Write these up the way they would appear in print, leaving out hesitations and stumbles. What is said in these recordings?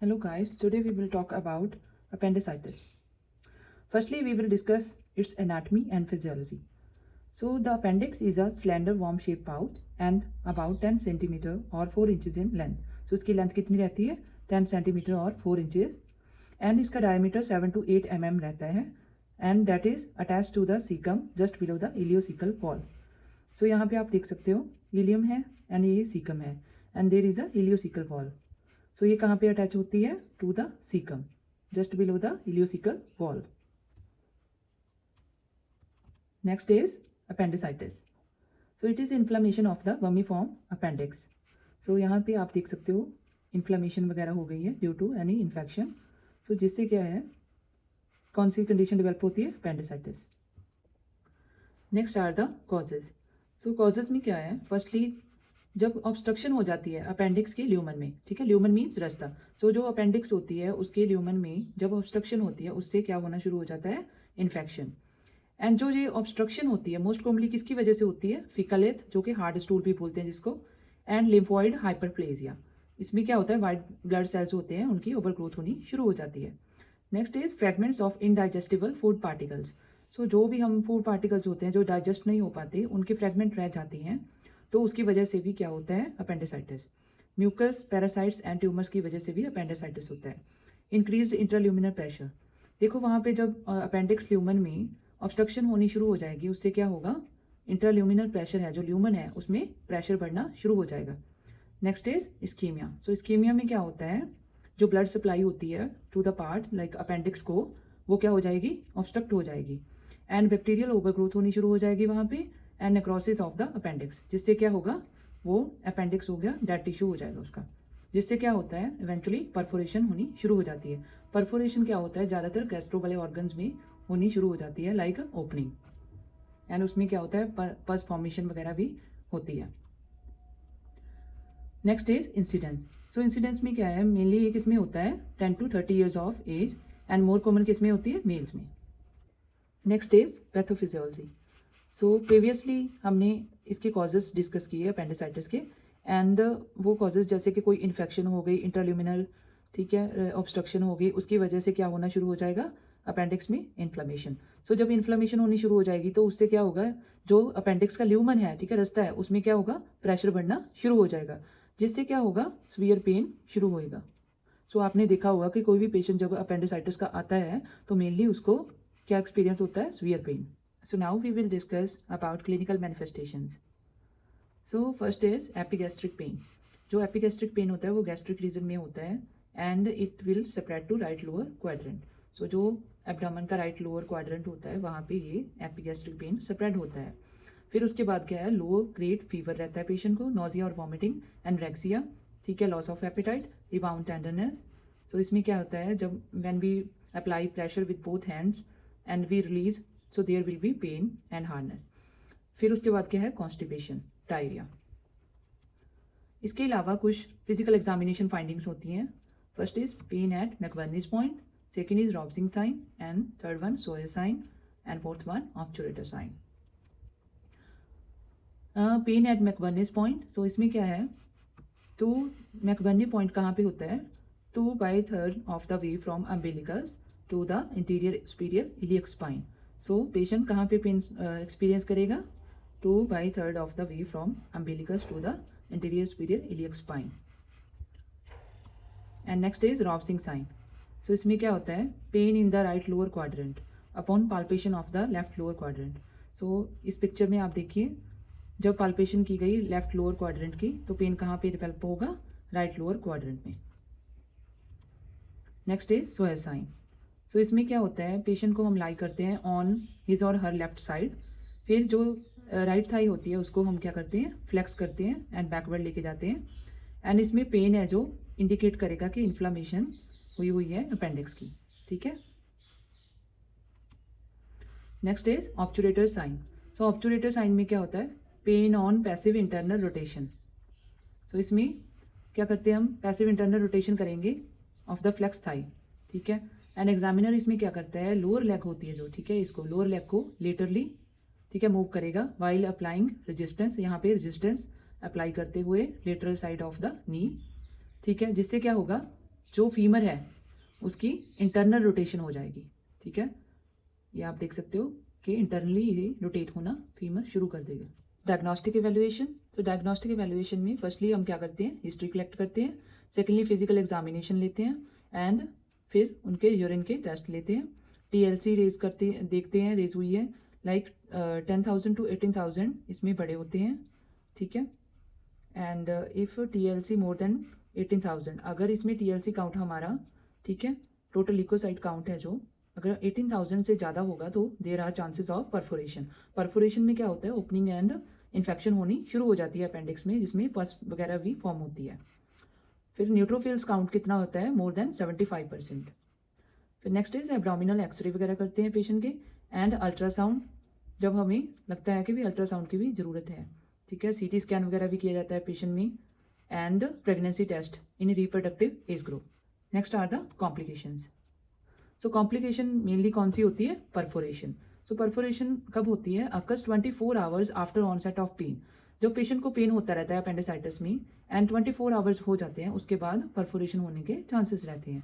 Hello guys, today we will talk about appendicitis. Firstly, we will discuss its anatomy and physiology. So the appendix is a slender worm-shaped pouch and about 10 cm or 4 inches in length. So इसकी length कितनी रहती है 10 cm और 4 inches and इसका diameter 7 to 8 mm रहता है and that is attached to the cecum just below the ileocecal wall. So यहाँ पे आप देख सकते हो इलियम है and ये सीकम है and there is a ileocecal wall. So ये कहाँ पे अटैच होती है to the caecum just below the ileocaecal wall. Next is appendicitis. So it is inflammation of the vermiform appendix. So यहाँ पे आप देख सकते हो इन्फ्लामेशन वगैरह हो गई है ड्यू टू एनी इन्फेक्शन. तो जिससे क्या है कौन सी कंडीशन डेवलप होती है appendicitis. Next are the causes. So causes में क्या है फर्स्टली जब ऑब्स्ट्रक्शन हो जाती है अपेंडिक्स के ल्यूमन में, ठीक है, ल्यूमन मीन्स रास्ता. सो जो अपेंडिक्स होती है उसके ल्यूमन में जब ऑब्स्ट्रक्शन होती है उससे क्या होना शुरू हो जाता है इन्फेक्शन. एंड जो ये ऑब्स्ट्रक्शन होती है मोस्ट कॉमनली किसकी वजह से होती है फिकलेथ जो कि हार्ड स्टूल भी बोलते हैं जिसको, एंड लिम्फोइड हाइपरप्लेजिया. इसमें क्या होता है वाइट ब्लड सेल्स होते हैं उनकी ओवर ग्रोथ होनी शुरू हो जाती है. Next is fragments of indigestible food particles. So जो भी हम फूड पार्टिकल्स होते हैं जो डाइजेस्ट नहीं हो पाते उनके फ्रेगमेंट रह जाती हैं तो उसकी वजह से भी क्या होता है appendicitis. Mucus parasites and tumours की वजह से भी अपेंडिसाइटिस होता है. Increased intraluminal pressure. देखो वहाँ पे जब अपेंडिक्स ल्यूमन में ऑब्स्ट्रक्शन होनी शुरू हो जाएगी उससे क्या होगा इंट्राल्यूमिनर प्रेशर है जो ल्यूमन है उसमें प्रेशर बढ़ना शुरू हो जाएगा. Next is ischaemia. So ischaemia में क्या होता है जो ब्लड सप्लाई होती है to the part like appendix को वो क्या हो जाएगी ऑब्स्ट्रक्ट हो जाएगी एंड बैक्टीरियल ओवरग्रोथ होनी शुरू हो जाएगी वहाँ पे and necrosis of the appendix. जिससे क्या होगा वो अपेंडिक्स हो गया डेड टिश्यू हो जाएगा उसका. जिससे क्या होता है इवेंचुअली परफोरेशन होनी शुरू हो जाती है. परफोरेशन क्या होता है ज़्यादातर गैस्ट्रो वाले ऑर्गन्स में होनी शुरू हो जाती है लाइक ओपनिंग एंड उसमें क्या होता है पस फॉर्मेशन वगैरह भी होती है. Next is incidence. So incidence में क्या है मेनली ये किस में होता है 10 to 30 years of age and more common किस में होती है मेल्स में. Next is pathophysiology. So previously हमने इसके कॉजेज डिस्कस किए अपेंडिसाइटिस के एंड वो कॉजेज जैसे कि कोई इन्फेक्शन हो गई इंट्राल्यूमिनल, ठीक है, ऑब्स्ट्रक्शन हो गई उसकी वजह से क्या होना शुरू हो जाएगा अपेंडिक्स में इन्फ्लामेशन. सो जब इन्फ्लामेशन होनी शुरू हो जाएगी तो उससे क्या होगा जो अपेंडिक्स का ल्यूमन है, ठीक है, रास्ता है, उसमें क्या होगा प्रेशर बढ़ना शुरू हो जाएगा जिससे क्या होगा सीवियर पेन शुरू होएगा. सो आपने देखा होगा कि कोई भी पेशेंट जब अपेंडिसाइटिस का आता है तो मेनली उसको क्या एक्सपीरियंस होता है severe pain. So now we will discuss about clinical manifestations. So first is epigastric pain. जो epigastric pain होता है वो gastric region में होता है and it will spread to right lower quadrant. So जो abdomen का right lower quadrant होता है वहाँ पे ये epigastric pain spread होता है. फिर उसके बाद क्या है लो ग्रेड फीवर रहता है पेशेंट को, nausea और vomiting, anorexia, ठीक है, loss of appetite, rebound tenderness. So इसमें क्या होता है जब when we apply pressure with both hands and we release so there will be pain and hardness. फिर उसके बाद क्या है कॉन्स्टिपेशन, डायरिया. इसके अलावा कुछ फिजिकल एग्जामिनेशन फाइंडिंग्स होती हैं. First is pain at McBurney's point, second is Rovsing sign and third one psoas sign and fourth one obturator sign. Pain at McBurney's point. So इसमें क्या है तो मैकबर्नी पॉइंट कहाँ पे होता है 2/3 of the way from umbilicus to the interior superior iliac spine. So patient कहाँ पे पेन एक्सपीरियंस करेगा 2/3 of the way from umbilicus to the interior superior iliac spine. And next is Rovsing sign. So इसमें क्या होता है pain in the right lower quadrant upon palpation of the left lower quadrant. So इस picture में आप देखिए जब palpation की गई लेफ्ट लोअर क्वाड्रेंट की तो पेन कहाँ पे डेवलप होगा राइट लोअर क्वाड्रेंट में. Next is psoas sign. So इसमें क्या होता है पेशेंट को हम लाई करते हैं ऑन हिज और हर लेफ्ट साइड. फिर जो राइट थाई होती है उसको हम क्या करते हैं फ्लेक्स करते हैं एंड बैकवर्ड लेके जाते हैं एंड इसमें पेन है जो इंडिकेट करेगा कि इन्फ्लामेशन हुई है अपेंडिक्स की, ठीक है. Next is obturator sign. So obturator sign में क्या होता है pain on passive internal rotation. So इसमें क्या करते हैं हम पैसिव इंटरनल रोटेशन करेंगे ऑफ द फ्लेक्स थाई, ठीक है. एंड एग्जामिनर इसमें क्या करता है लोअर लेग होती है जो, ठीक है, इसको लोअर लेग को लेटरली, ठीक है, मूव करेगा वाइल अप्लाइंग रेजिस्टेंस. यहाँ पे रेजिस्टेंस अप्लाई करते हुए lateral side of the knee, ठीक है. जिससे क्या होगा जो फीमर है उसकी इंटरनल रोटेशन हो जाएगी, ठीक है। ये आप देख सकते हो कि इंटरनली ये रोटेट होना फीमर शुरू कर देगा। डायग्नोस्टिक एवेल्युएशन, तो डायग्नोस्टिक एवेल्युएशन में फर्स्टली हम क्या करते हैं, हिस्ट्री कलेक्ट करते हैं, सेकेंडली फिजिकल एग्जामिनेशन लेते हैं एंड फिर उनके यूरिन के टेस्ट लेते हैं। TLC रेज करते देखते हैं, रेज हुई है लाइक 10,000 to 18,000 इसमें बड़े होते हैं, ठीक है। And if TLC more than 18,000, अगर इसमें TLC काउंट हमारा, ठीक है, टोटल ल्यूकोसाइट काउंट है जो, अगर 18,000 से ज़्यादा होगा तो there are chances of perforation. Perforation में क्या होता है, ओपनिंग एंड इन्फेक्शन होनी शुरू हो जाती है अपेंडिक्स में, जिसमें पस वगैरह भी फॉर्म होती है। फिर न्यूट्रोफिल्स काउंट कितना होता है, मोर देन 75%। फिर नेक्स्ट इज एब्डोमिनल एक्सरे वगैरह करते हैं पेशेंट के एंड अल्ट्रासाउंड, जब हमें लगता है कि भी अल्ट्रासाउंड की भी ज़रूरत है, ठीक है। CT स्कैन वगैरह भी किया जाता है पेशेंट में and pregnancy test in reproductive age group. Next are the complications. So complication mainly कौन सी होती है, परफोरेशन। सो परफोरेशन कब होती है, occurs 24 hours after onset of pain. जब पेशेंट को पेन होता रहता है अपेंडिसाइटिस में एंड 24 आवर्स हो जाते हैं, उसके बाद परफोरेशन होने के चांसेस रहते हैं।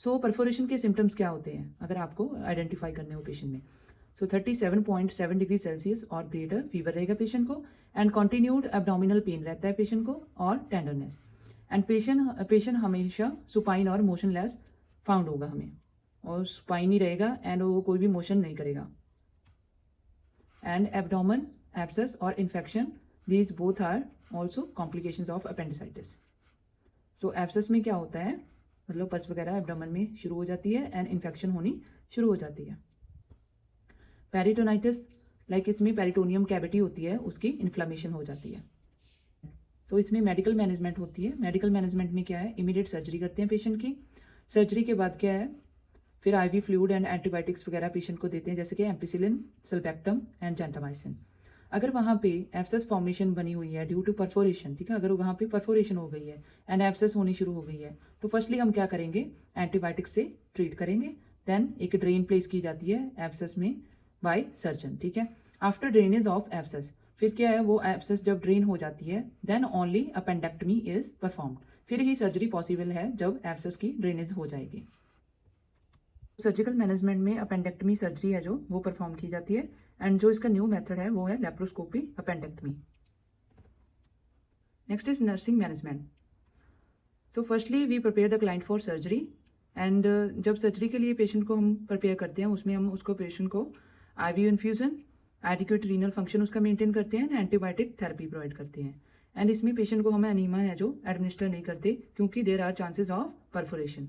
सो परफोरेशन के सिम्टम्स क्या होते हैं अगर आपको आइडेंटिफाई करने हो पेशेंट में। सो 37.7 डिग्री सेल्सियस और ग्रेटर फीवर रहेगा पेशेंट को एंड कॉन्टिन्यूड एब्डोमिनल पेन रहता है पेशेंट को और टेंडरनेस एंड पेशेंट हमेशा सुपाइन और मोशनलेस फाउंड होगा हमें, और सुपाइन ही रहेगा एंड वो कोई भी मोशन नहीं करेगा। एंड एब्डोमेन एब्सेस और infection, these both are also complications of appendicitis. So abscess में क्या होता है, मतलब पस वगैरह एब्डोमेन में शुरू हो जाती है एंड इन्फेक्शन होनी शुरू हो जाती है। पेरिटोनाइटिस, लाइक इसमें पेरिटोनियम कैविटी होती है, उसकी इन्फ्लेमेशन हो जाती है। सो इसमें मेडिकल मैनेजमेंट होती है। मेडिकल मैनेजमेंट में क्या है, इमीडिएट सर्जरी करते हैं पेशेंट की। सर्जरी के बाद क्या है, फिर IV फ्लूइड एंड एंटीबायोटिक्स वगैरह पेशेंट को देते हैं, जैसे कि एम्पिसिलिन, सल्बेक्टम एंड जेंटामाइसिन। अगर वहाँ पे एब्सेस फॉर्मेशन बनी हुई है ड्यू टू परफोरेशन, ठीक है, अगर वहाँ पे परफोरेशन हो गई है एंड एब्सेस होनी शुरू हो गई है, तो फर्स्टली हम क्या करेंगे, एंटीबायोटिक्स से ट्रीट करेंगे। देन एक ड्रेन प्लेस की जाती है एब्सेस में बाय सर्जन, ठीक है। आफ्टर ड्रेनेज ऑफ एब्सेस, फिर क्या है, वो एब्सेस जब ड्रेन हो जाती है then only appendectomy is performed, फिर ही सर्जरी पॉसिबल है जब एब्सेस की ड्रेनेज हो जाएगी। सर्जिकल मैनेजमेंट में अपेंडेक्टमी सर्जरी है जो वो परफॉर्म की जाती है एंड जो इसका न्यू मेथड है वो है laparoscopy appendectomy. Next is nursing management. So firstly we prepare the client for surgery and जब सर्जरी के लिए पेशेंट को हम प्रिपेयर करते हैं, उसमें हम उसको पेशेंट को IV infusion, adequate renal function उसका मेंटेन करते हैं, एंटीबायोटिक थेरेपी प्रोवाइड करते हैं एंड इसमें पेशेंट को हमें अनीमा है जो एडमिनिस्टर नहीं करते क्योंकि there are chances of perforation.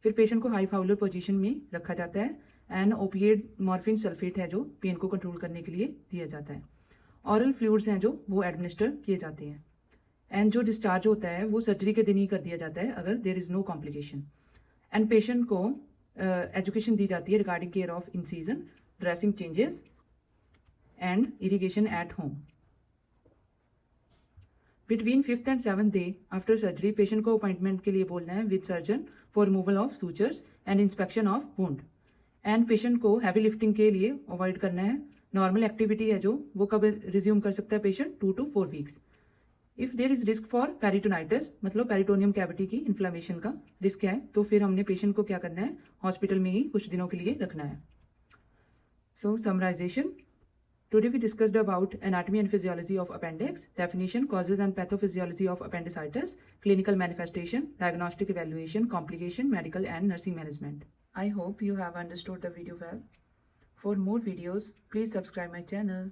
फिर पेशेंट को हाई फाउलर पोजीशन में रखा जाता है एंड ओपिएड मॉर्फिन सल्फेट है जो पेन को कंट्रोल करने के लिए दिया जाता है। ऑरल फ्लूइड्स हैं जो वो एडमिनिस्टर किए जाते हैं एंड जो डिस्चार्ज होता है वो सर्जरी के दिन ही कर दिया जाता है अगर there is no complication. And patient को एजुकेशन दी जाती है regarding care of incision, dressing changes and irrigation at home. Between 5th and 7th day after surgery patient को अपॉइंटमेंट के लिए बोलना है with surgeon for removal of sutures and inspection of wound and patient को heavy lifting के लिए avoid करना है। नॉर्मल एक्टिविटी है जो वो कब रिज्यूम कर सकता है patient, 2 to 4 weeks. If there is risk for peritonitis, मतलब पेरिटोनियम कैविटी की इन्फ्लेमेशन का रिस्क है, तो फिर हमने पेशेंट को क्या करना है, हॉस्पिटल में ही कुछ दिनों के लिए रखना है। सो summarization, today we discussed about anatomy and physiology of appendix, definition, causes and pathophysiology of appendicitis, clinical manifestation, diagnostic evaluation, complication, medical and nursing management. I hope you have understood the video well. For more videos, please subscribe my channel.